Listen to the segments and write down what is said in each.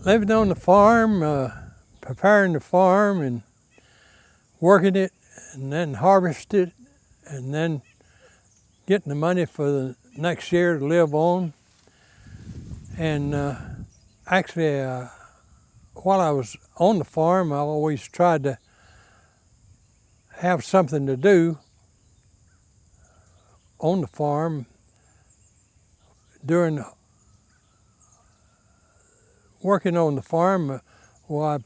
Living on the farm, preparing the farm and working it, and then harvest it, and then getting the money for the next year to live on. And actually, while I was on the farm, I always tried to have something to do on the farm during working on the farm. While I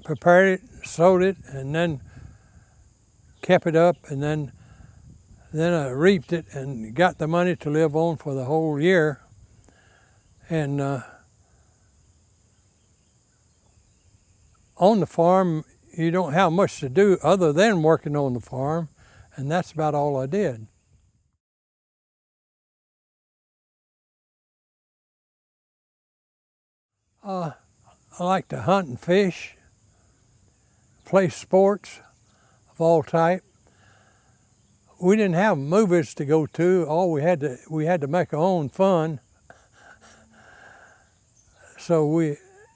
prepared it, sowed it, and then kept it up, and then I reaped it and got the money to live on for the whole year. And on the farm, you don't have much to do other than working on the farm, and that's about all I did. I like to hunt and fish, play sports of all type. We didn't have movies to go to. We had to make our own fun. So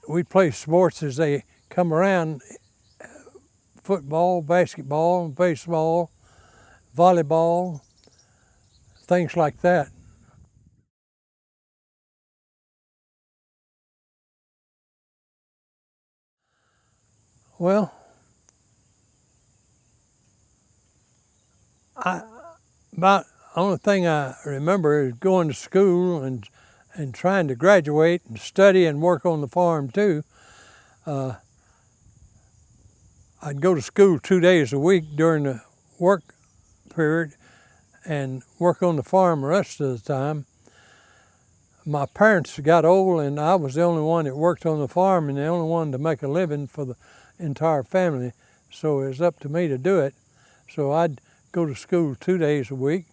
we play sports as they come around: football, basketball, baseball, volleyball, things like that. Well, about the only thing I remember is going to school and trying to graduate and study and work on the farm too. I'd go to school 2 days a week during the work period and work on the farm the rest of the time. My parents got old, and I was the only one that worked on the farm and the only one to make a living for the entire family. So it was up to me to do it. So I'd go to school 2 days a week,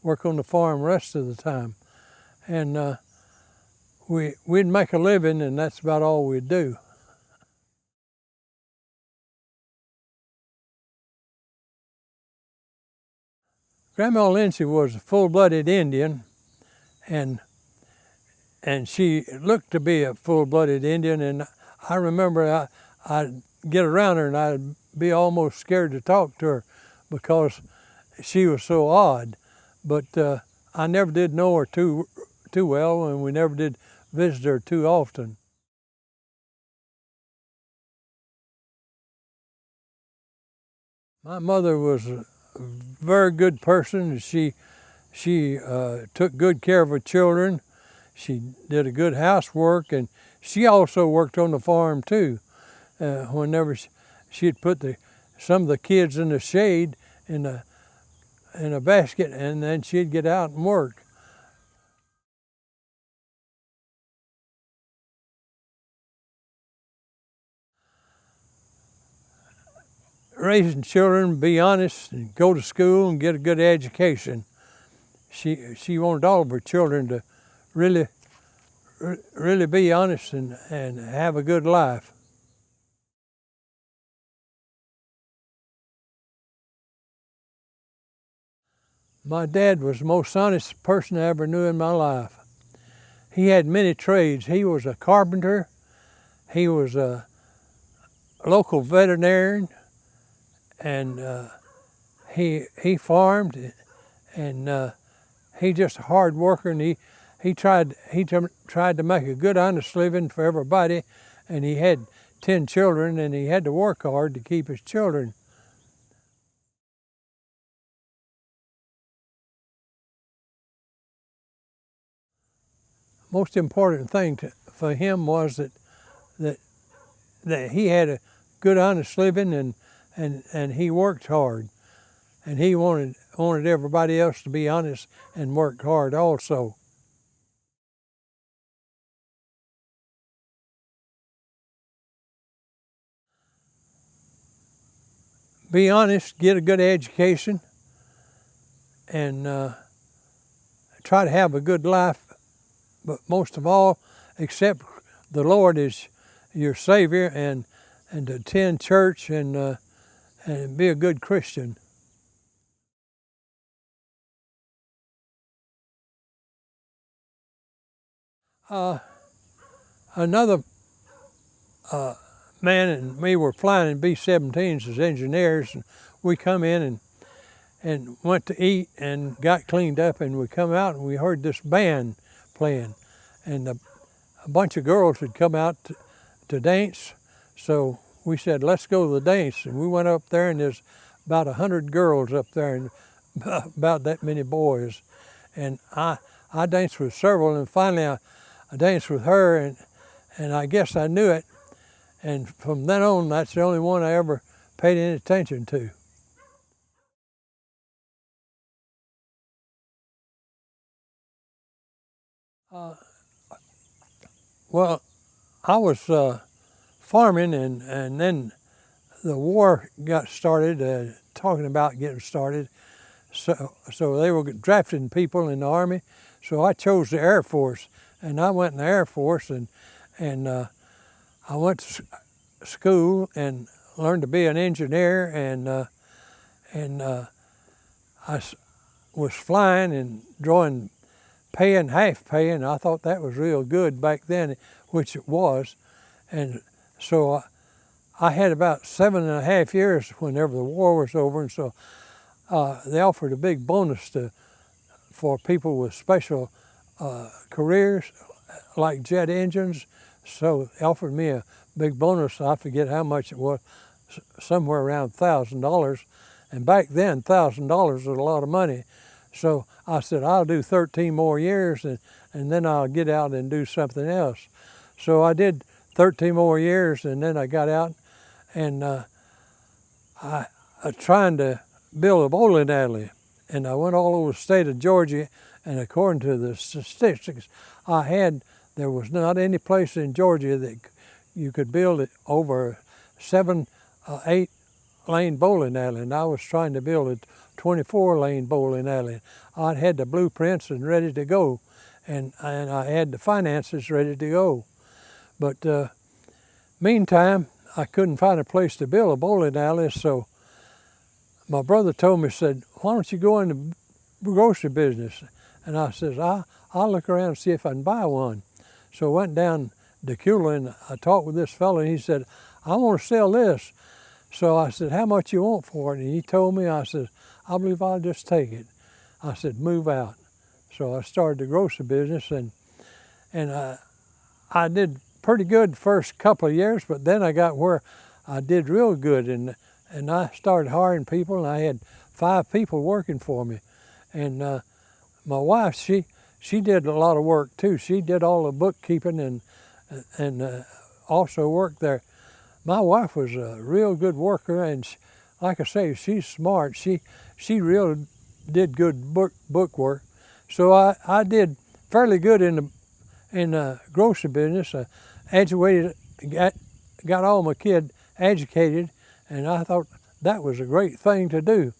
work on the farm the rest of the time. And we'd make a living, and that's about all we'd do. Grandma Lindsay was a full-blooded Indian, and she looked to be a full-blooded Indian, and I remember I'd get around her and I'd be almost scared to talk to her because she was so odd. But I never did know her too well, and we never did visit her too often. My mother was a very good person. She took good care of her children. She did a good housework, and she also worked on the farm too. Whenever she'd put some of the kids in the shade in a basket, and then she'd get out and work. Raising children, be honest, and go to school and get a good education. She wanted all of her children to really be honest and have a good life. My dad was the most honest person I ever knew in my life. He had many trades. He was a carpenter. He was a local veterinarian, and he farmed, and he just a hard worker, and he tried to make a good, honest living for everybody, and he had 10 children, and he had to work hard to keep his children. Most important thing for him was that he had a good, honest living, and he worked hard, and he wanted everybody else to be honest and work hard also. Be honest, get a good education, and try to have a good life, but most of all, accept the Lord as your Savior, and to attend church, and be a good Christian. another man and me were flying in B-17s as engineers, and we come in and went to eat and got cleaned up, and we come out and we heard this band playing, and a bunch of girls had come out to dance, so we said, let's go to the dance, and we went up there, and there's about 100 girls up there and about that many boys, and I danced with several, and finally I danced with her, and I guess I knew it, and from then on, that's the only one I ever paid any attention to. Well, I was farming, and then the war got started, talking about getting started. So they were drafting people in the Army. So I chose the Air Force, and I went in the Air Force, and I went to school and learned to be an engineer, and I was flying and drawing pay and half pay, and I thought that was real good back then, which it was. And so I had about 7.5 years whenever the war was over, and so they offered a big bonus for people with special careers like jet engines. So they offered me a big bonus. I forget how much it was, somewhere around $1,000. And back then, $1,000 was a lot of money. So I said, I'll do 13 more years, and then I'll get out and do something else. So I did 13 more years, and then I got out, and I trying to build a bowling alley. And I went all over the state of Georgia, and according to the statistics I had, there was not any place in Georgia that you could build it over 7, 8 lane bowling alley, and I was trying to build a 24-lane bowling alley. I had the blueprints and ready to go, and I had the finances ready to go. But meantime, I couldn't find a place to build a bowling alley, so my brother told me, said, why don't you go in the grocery business? And I says, I'll look around and see if I can buy one. So I went down to Cula, and I talked with this fellow, and he said, I want to sell this. So I said, how much you want for it? And he told me, I said, I believe I'll just take it. I said, move out. So I started the grocery business, and I did pretty good the first couple of years, but then I got where I did real good, and I started hiring people, and I had 5 people working for me. And my wife, she did a lot of work too. She did all the bookkeeping and also worked there. My wife was a real good worker, and like I say, she's smart. She really did good book work. So I did fairly good in the grocery business. I educated, got all my kids educated, and I thought that was a great thing to do,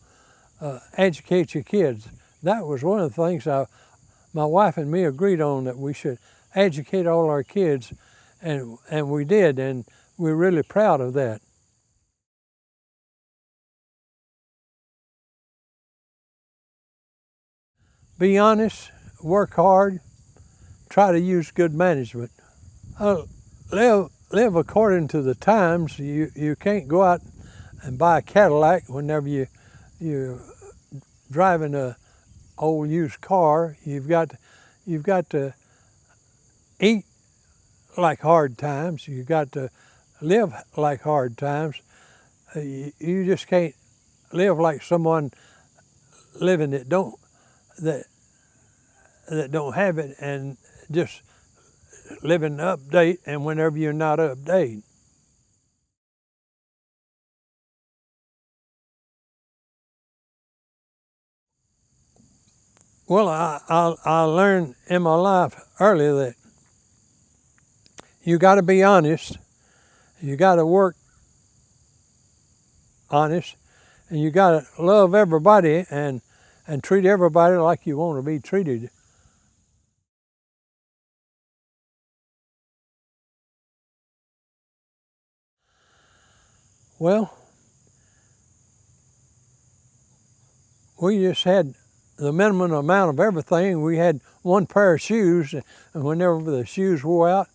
educate your kids. That was one of the things my wife and me agreed on, that we should educate all our kids, and we did, and we're really proud of that. Be honest, work hard, try to use good management. Live according to the times. You can't go out and buy a Cadillac whenever you're driving a old used car. You've got to eat like hard times. You've got to live like hard times. You just can't live like someone living that don't have it, and just living update, and whenever you're not update. Well, I learned in my life early that you got to be honest, you got to work honest, and you got to love everybody and treat everybody like you want to be treated. Well, we just had the minimum amount of everything. We had one pair of shoes, and whenever the shoes wore out,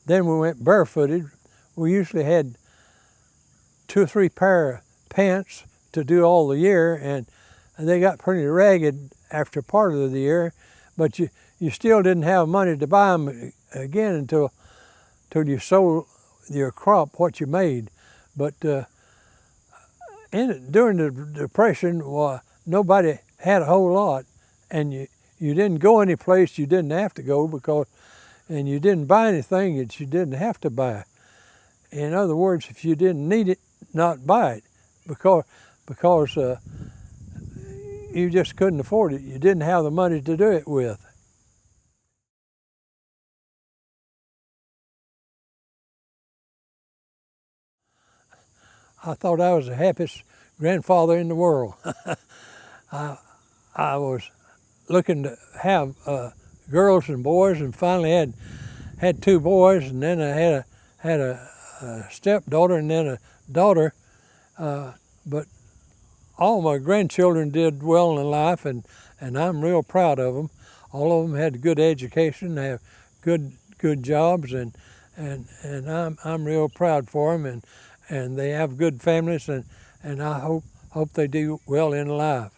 then we went barefooted. We usually had 2 or 3 pair of pants to do all the year, and they got pretty ragged after part of the year, but you still didn't have money to buy them again until you sold your crop, what you made. But during the Depression, well, nobody had a whole lot, and you didn't go any place you didn't have to go, and you didn't buy anything that you didn't have to buy. In other words, if you didn't need it, not buy it, because you just couldn't afford it. You didn't have the money to do it with. I thought I was the happiest grandfather in the world. I was looking to have girls and boys, and finally had 2 boys, and then I had a stepdaughter and then a daughter. But all my grandchildren did well in life, and I'm real proud of them. All of them had a good education, they have good jobs, and I'm real proud for them, and they have good families, and I hope they do well in life.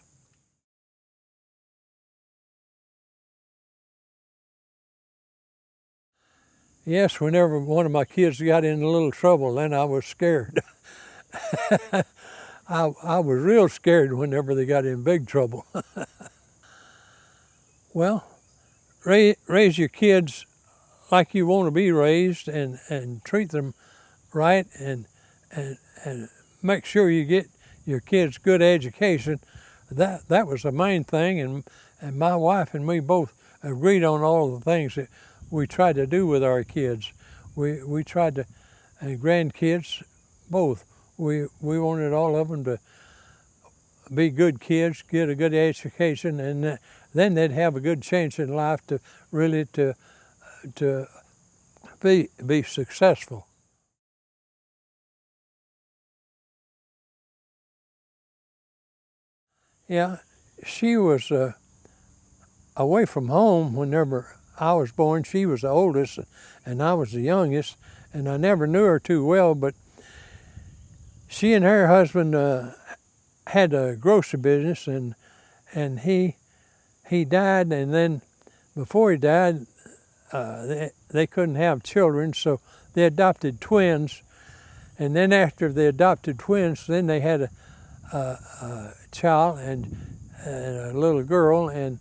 Yes, whenever one of my kids got in a little trouble, then I was scared. I was real scared whenever they got in big trouble. Well, raise your kids like you want to be raised, and treat them right, and make sure you get your kids good education. That was the main thing, and my wife and me both agreed on all the things that we tried to do with our kids. We tried to, and grandkids both. We wanted all of them to be good kids, get a good education, and then they'd have a good chance in life to really to be successful. Yeah, she was away from home whenever I was born. She was the oldest, and I was the youngest, and I never knew her too well, but she and her husband had a grocery business, and he died, and then before he died, they couldn't have children, so they adopted twins, and then after they adopted twins, then they had a child and a little girl, and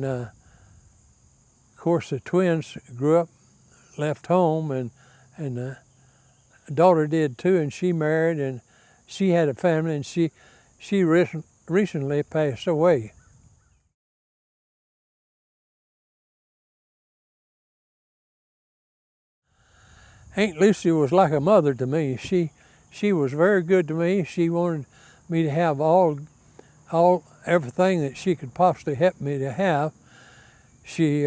of course the twins grew up, left home, and the daughter did too, and she married, and she had a family, and she recently passed away. Aunt Lucy was like a mother to me. She was very good to me. She wanted me to have everything that she could possibly help me to have. She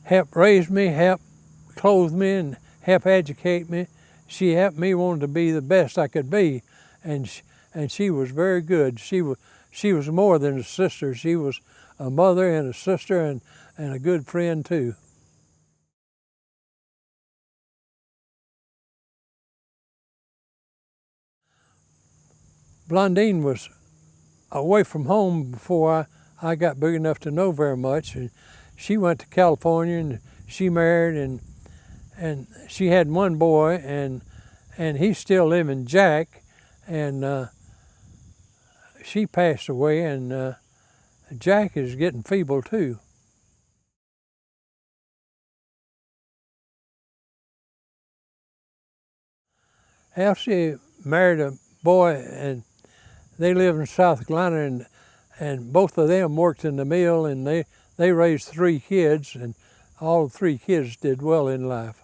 helped raise me, helped clothe me, and helped educate me. She helped me want to be the best I could be, and she was very good. She was more than a sister. She was a mother and a sister, and a good friend too. Blondine was away from home before I got big enough to know very much, and she went to California, and she married, and she had one boy, and he's still living, Jack, and she passed away, and Jack is getting feeble too. Elsie married a boy, and they live in South Carolina, and both of them worked in the mill, and they raised 3 kids, and all 3 kids did well in life.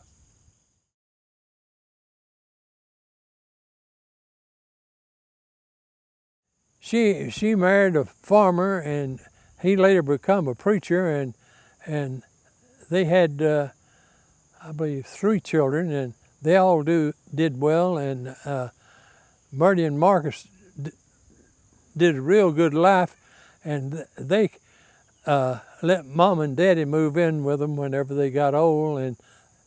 She married a farmer, and he later became a preacher, and they had I believe 3 children, and they all did well, and Marty and Marcus did a real good life, and they let Mom and Daddy move in with them whenever they got old,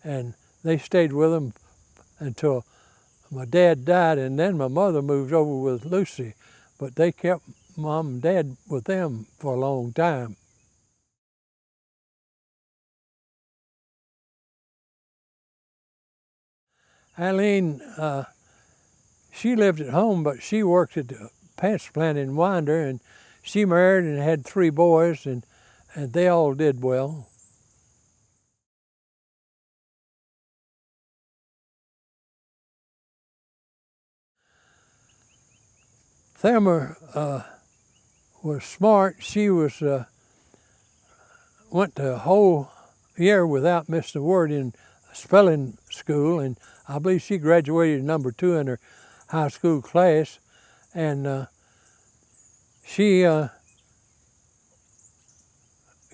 and they stayed with them until my dad died, and then my mother moved over with Lucy, but they kept Mom and Dad with them for a long time. Eileen, she lived at home, but she worked at the pants plant in Winder, and she married and had 3 boys, and they all did well. Thelma was smart. She went the whole year without missing a word in spelling school, and I believe she graduated number 2 in her high school class. And she got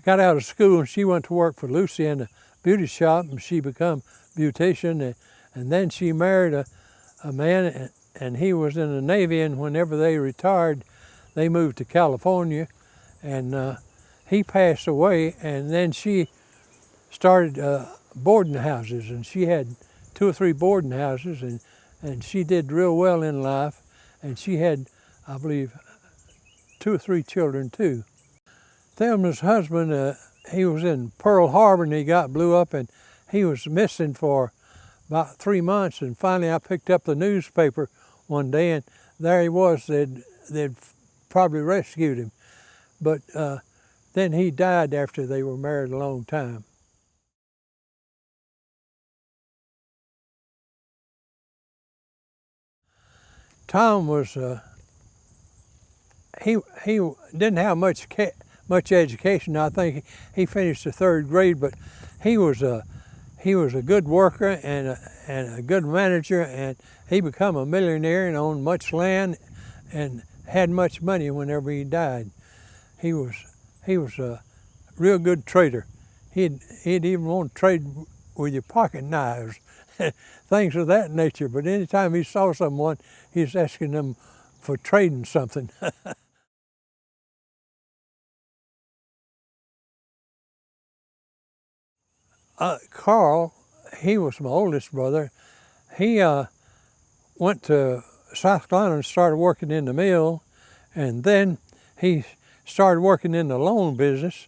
out of school and she went to work for Lucy in a beauty shop, and she became a beautician, and then she married a man, and he was in the Navy, and whenever they retired, they moved to California, and he passed away, and then she started boarding houses, and she had 2 or 3 boarding houses, and she did real well in life, and she had, I believe, 2 or 3 children too. Thelma's husband, he was in Pearl Harbor, and he got blew up, and he was missing for about 3 months, and finally I picked up the newspaper one day, and there he was. They'd probably rescued him, but then he died after they were married a long time. Tom was he didn't have much education. I think he finished the 3rd grade, but he was a good worker and a good manager, and he became a millionaire and owned much land and had much money whenever he died. He was a real good trader. He'd even want to trade with your pocket knives, things of that nature. But anytime he saw someone, he's asking them for trading something. Carl, he was my oldest brother. He went to South Carolina and started working in the mill, and then he started working in the loan business,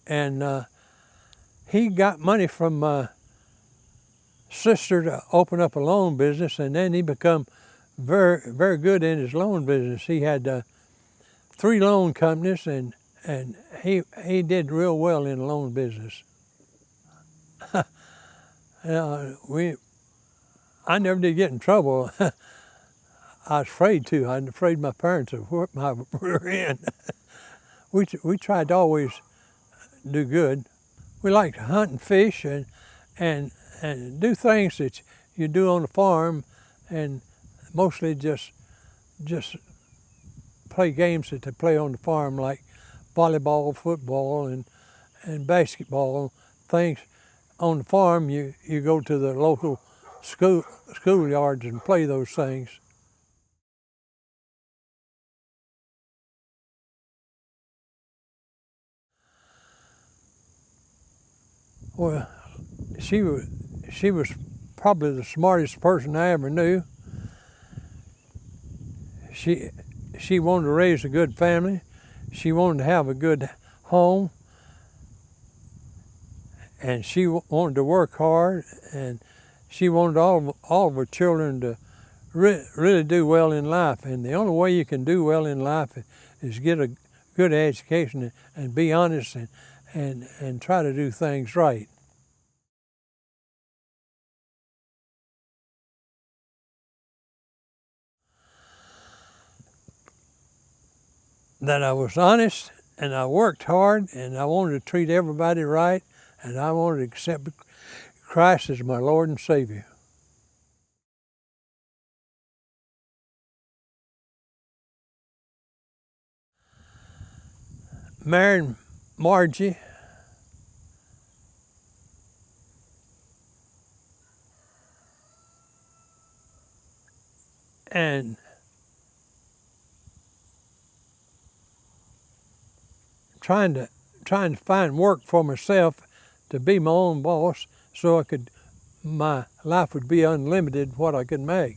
and he got money from my sister to open up a loan business, and then he became very, very good in his loan business. He had 3 loan companies, and he did real well in the loan business. I never did get in trouble. I was afraid to. I was afraid my parents would whip my rear end. We tried to always do good. We liked to hunt and fish and do things that you do on the farm, and mostly just play games that they play on the farm, like volleyball, football, and basketball, things. On the farm, you go to the local schoolyards and play those things. Well, she was probably the smartest person I ever knew. She wanted to raise a good family. She wanted to have a good home, and she wanted to work hard, and she wanted all of her children to really do well in life. And the only way you can do well in life is get a good education and be honest and try to do things right. That I was honest, and I worked hard, and I wanted to treat everybody right, and I wanted to accept Christ as my Lord and Savior. Married Margie, and trying to find work for myself to be my own boss, so I could my life would be unlimited what I could make.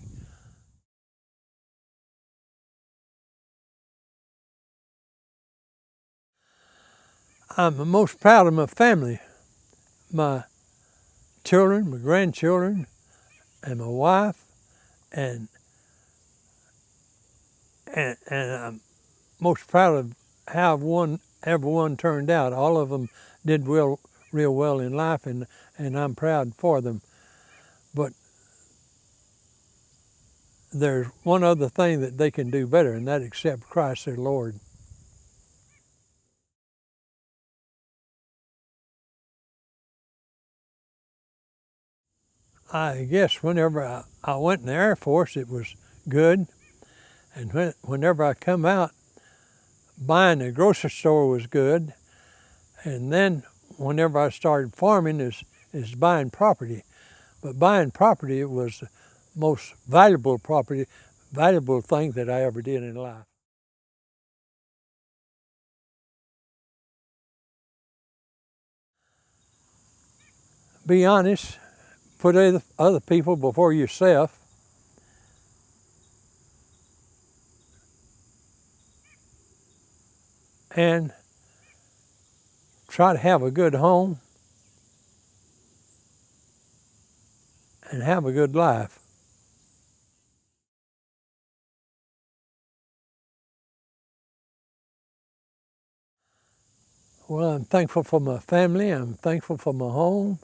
I'm most proud of my family, my children, my grandchildren, and my wife, and I'm most proud of how everyone turned out. All of them did real well in life, and I'm proud for them. But there's one other thing that they can do better, and that accept Christ their Lord. I guess whenever I went in the Air Force, it was good, and whenever I come out, buying a grocery store was good, and then whenever I started farming is buying property. But buying property was the most valuable thing that I ever did in life. Be honest, put other people before yourself, and try to have a good home and have a good life. Well, I'm thankful for my family, I'm thankful for my home,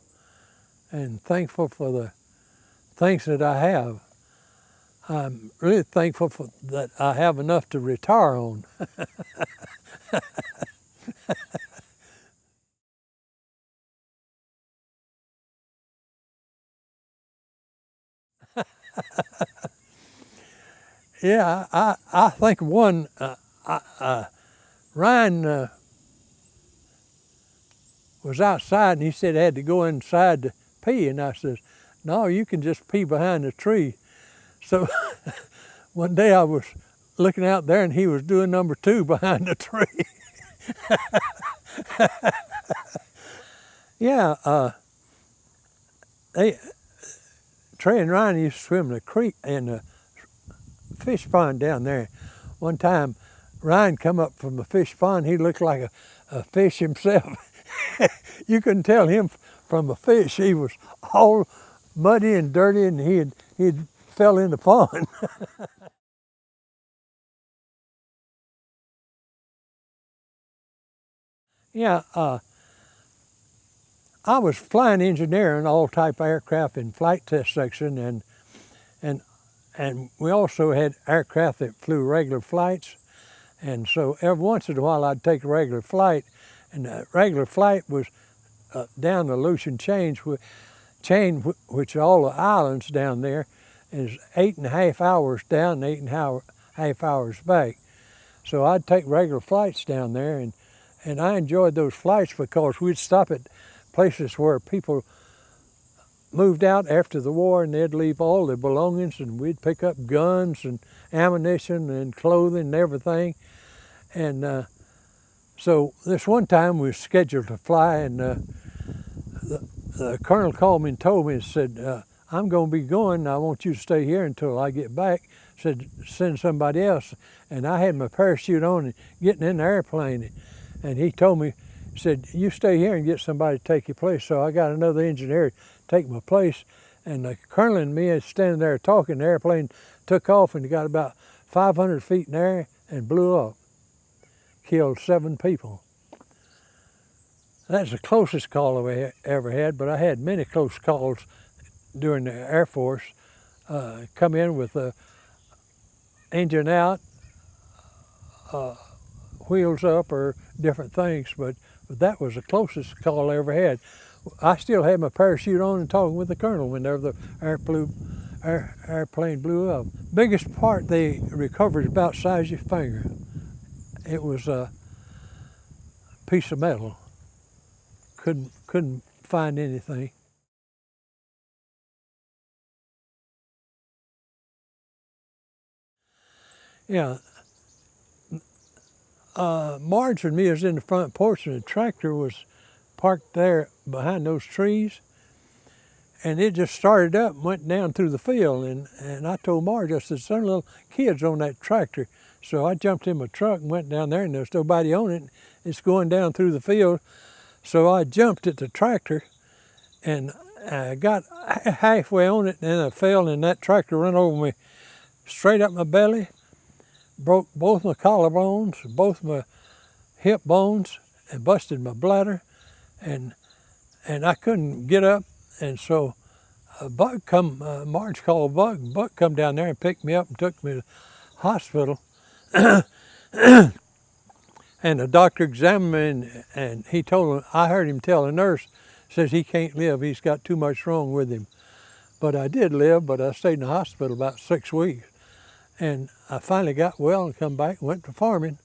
and thankful for the things that I have. I'm really thankful that I have enough to retire on. Yeah, I think one, Ryan was outside and he said I had to go inside to pee, and I said, no, you can just pee behind the tree. So one day I was looking out there and he was doing number 2 behind the tree. Yeah, Trey and Ryan used to swim in the creek and the fish pond down there. One time Ryan come up from the fish pond, he looked like a fish himself. You couldn't tell him from a fish. He was all muddy and dirty, and he fell in the pond. Yeah, I was flying engineer in all type aircraft in flight test section, and and we also had aircraft that flew regular flights, and so every once in a while I'd take a regular flight, and the regular flight was down the Aleutian chain, which all the islands down there is 8.5 hours down, 8.5 hours back. So I'd take regular flights down there, and I enjoyed those flights because we'd stop at places where people moved out after the war, and they'd leave all their belongings, and we'd pick up guns and ammunition and clothing and everything. And so this one time we were scheduled to fly, and the colonel called me and told me and said, I'm going to be going, and I want you to stay here until I get back. Said, send somebody else. And I had my parachute on and getting in the airplane, and he told me, said, you stay here and get somebody to take your place. So I got another engineer to take my place, and the colonel and me is standing there talking. The airplane took off and got about 500 feet in the air and blew up. Killed 7 people. That's the closest call I ever had, but I had many close calls during the Air Force. Come in with the engine out, wheels up, or different things, but that was the closest call I ever had. I still had my parachute on and talking with the colonel whenever the airplane blew up. Biggest part they recovered is about the size of your finger. It was a piece of metal. Couldn't find anything. Yeah. Marge and me was in the front porch, and the tractor was parked there behind those trees. and it just started up and went down through the field. And I told Marge, I said, some little kids on that tractor. So I jumped in my truck and went down there, and there's nobody on it. It's going down through the field. So I jumped at the tractor, and I got halfway on it, and then I fell, and that tractor ran over me straight up my belly, broke both my collarbones, both my hip bones, and busted my bladder, and I couldn't get up. And so Marge called Buck come down there and picked me up and took me to the hospital. And the doctor examined me, and he told him, I heard him tell the nurse, says he can't live, he's got too much wrong with him. But I did live, but I stayed in the hospital about 6 weeks. And I finally got well and come back and went to farming.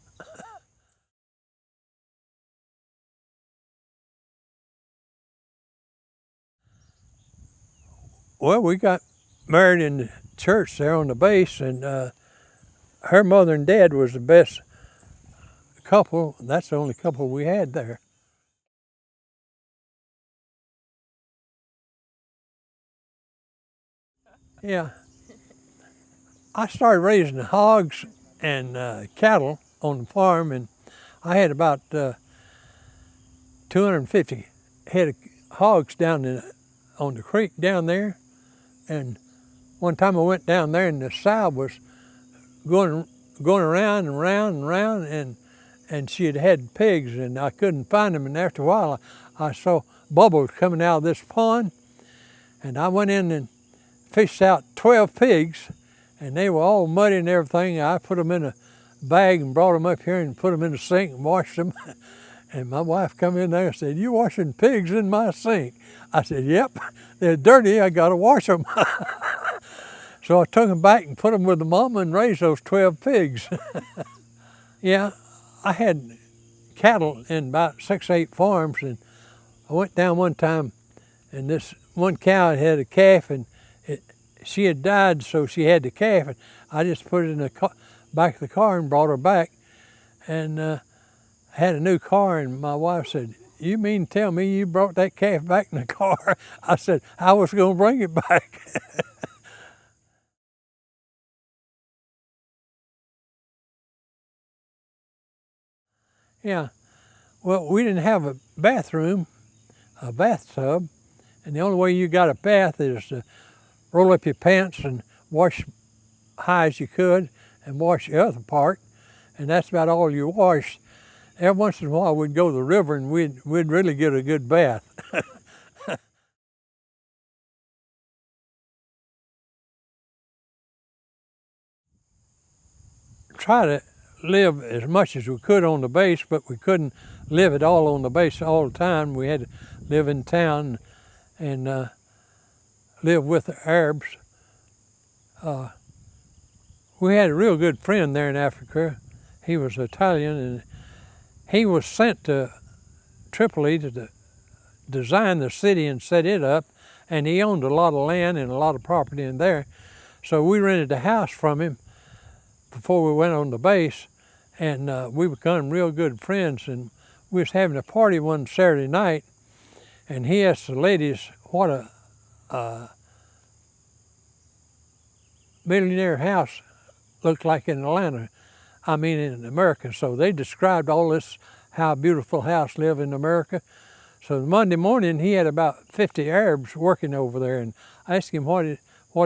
Well, we got married in the church there on the base, and her mother and dad was the best couple. That's the only couple we had there. Yeah. I started raising hogs and cattle on the farm, and I had about 250 head of hogs down on the creek down there. And one time I went down there, and the sow was going around and round and round, and she had pigs, and I couldn't find them. And after a while, I saw bubbles coming out of this pond, and I went in and fished out 12 pigs, and they were all muddy and everything. I put them in a bag and brought them up here and put them in the sink and washed them. And my wife come in there and said, "You washing pigs in my sink?" I said, "Yep, they're dirty, I gotta wash them." So I took them back and put them with the mama and raised those 12 pigs. Yeah, I had cattle in about 6 or 8 farms, and I went down one time, and this one cow had a calf, and she had died, so she had the calf, and I just put it in the back of the car and brought her back, and had a new car. And my wife said, "You mean to tell me you brought that calf back in the car?" I said, "I was going to bring it back." Yeah, well, we didn't have a bathtub, and the only way you got a bath is to roll up your pants and wash high as you could and wash the other part, and that's about all you wash. Every once in a while we'd go to the river and we'd really get a good bath. Try to live as much as we could on the base, but we couldn't live it all on the base all the time. We had to live in town and live with the Arabs. We had a real good friend there in Africa. He was Italian, and he was sent to Tripoli to design the city and set it up, and he owned a lot of land and a lot of property in there. So we rented a house from him before we went on the base, and we become real good friends. And we was having a party one Saturday night, and he asked the ladies what a millionaire house looked like in Atlanta. I mean, in America. So they described all this, how a beautiful house lived in America. So Monday morning, he had about 50 Arabs working over there, and I asked him what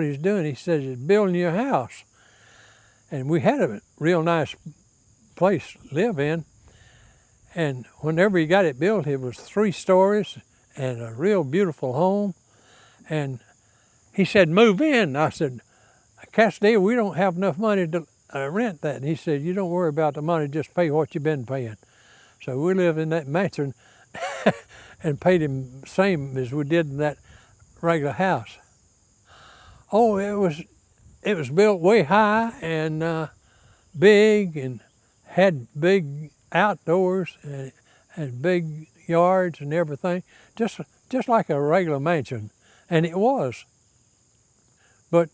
he's doing. He says, "He's building you a house." And we had a real nice place to live in. And whenever he got it built, it was 3 stories and a real beautiful home. And he said, "Move in." I said, "Casadilla, we don't have enough money to rent that." And he said, "You don't worry about the money, just pay what you've been paying." So we lived in that mansion and paid him the same as we did in that regular house. Oh, it was built way high and big, and had big outdoors and big yards and everything, just like a regular mansion, and it was. But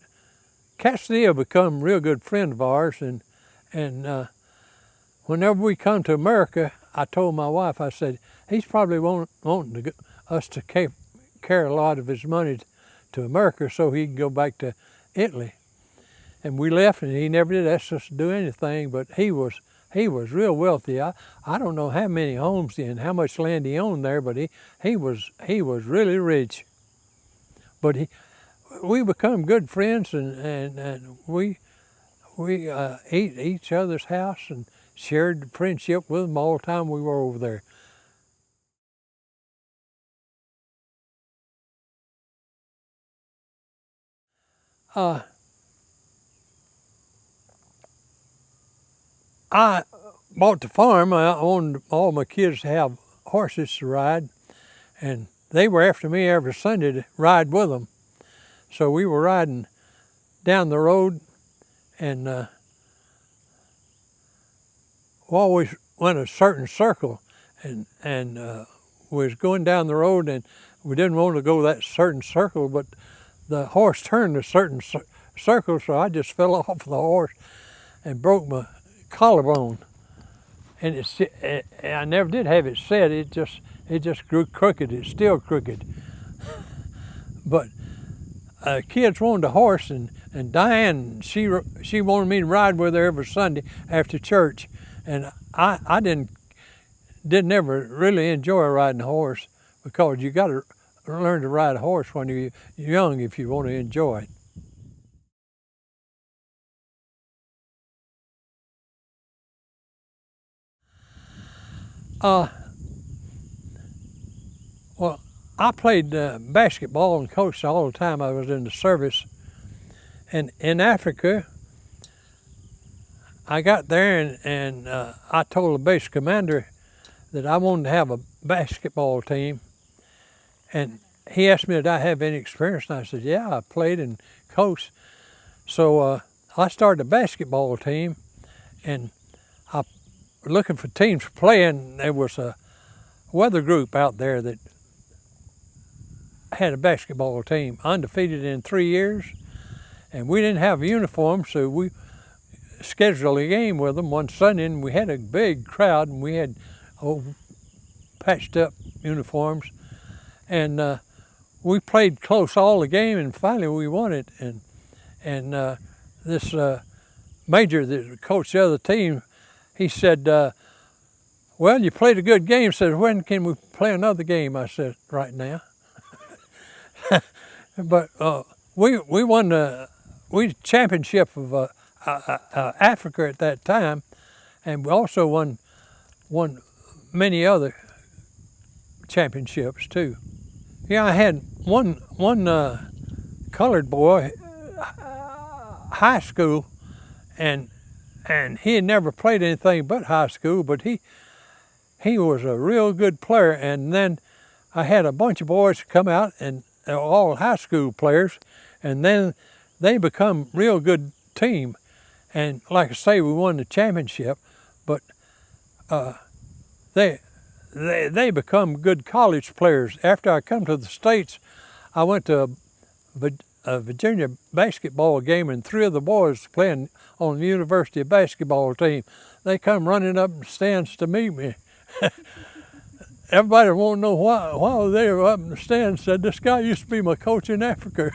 Casadilla become a real good friend of ours, and whenever we come to America, I told my wife, I said, "He's probably wanting us to carry a lot of his money to America so he could go back to Italy. And we left, and he never did ask us to do anything, but he was real wealthy. I don't know how many homes and how much land he owned there, but he was really rich. But we become good friends, and we ate each other's house and shared friendship with them all the time we were over there. I bought the farm. I wanted all my kids to have horses to ride, and they were after me every Sunday to ride with them. So we were riding down the road, and we always went a certain circle, and we was going down the road, and we didn't want to go that certain circle, but the horse turned a certain circle, so I just fell off the horse and broke my collarbone. And I never did have it set. It just grew crooked. It's still crooked. But kids wanted a horse, and Diane, she wanted me to ride with her every Sunday after church, and I didn't ever really enjoy riding a horse, because you got to learn to ride a horse when you're young if you want to enjoy it. Well, I played basketball and coached all the time I was in the service. And in Africa, I got there, and I told the base commander that I wanted to have a basketball team. And he asked me, did I have any experience? And I said, yeah, I played and coached. So I started a basketball team, and I was looking for teams to play, and there was a weather group out there that had a basketball team, undefeated in 3 years, and we didn't have uniforms, so we scheduled a game with them one Sunday, and we had a big crowd, and we had patched up uniforms, and we played close all the game, and finally we won it. And this major that coached the other team, he said, well, you played a good game. Said, when can we play another game? I said, right now. But we won the championship of Africa at that time, and we also won many other championships too. Yeah, I had one colored boy, high school, and he had never played anything but high school, but he was a real good player. And then I had a bunch of boys come out, and they were all high school players, and then they become real good team. And like I say, we won the championship, but they become good college players. After I come to the States, I went to a Virginia basketball game, and 3 of the boys playing on the university basketball team. They come running up the stands to meet me. Everybody wanted to know why they were up in the stands. Said, this guy used to be my coach in Africa.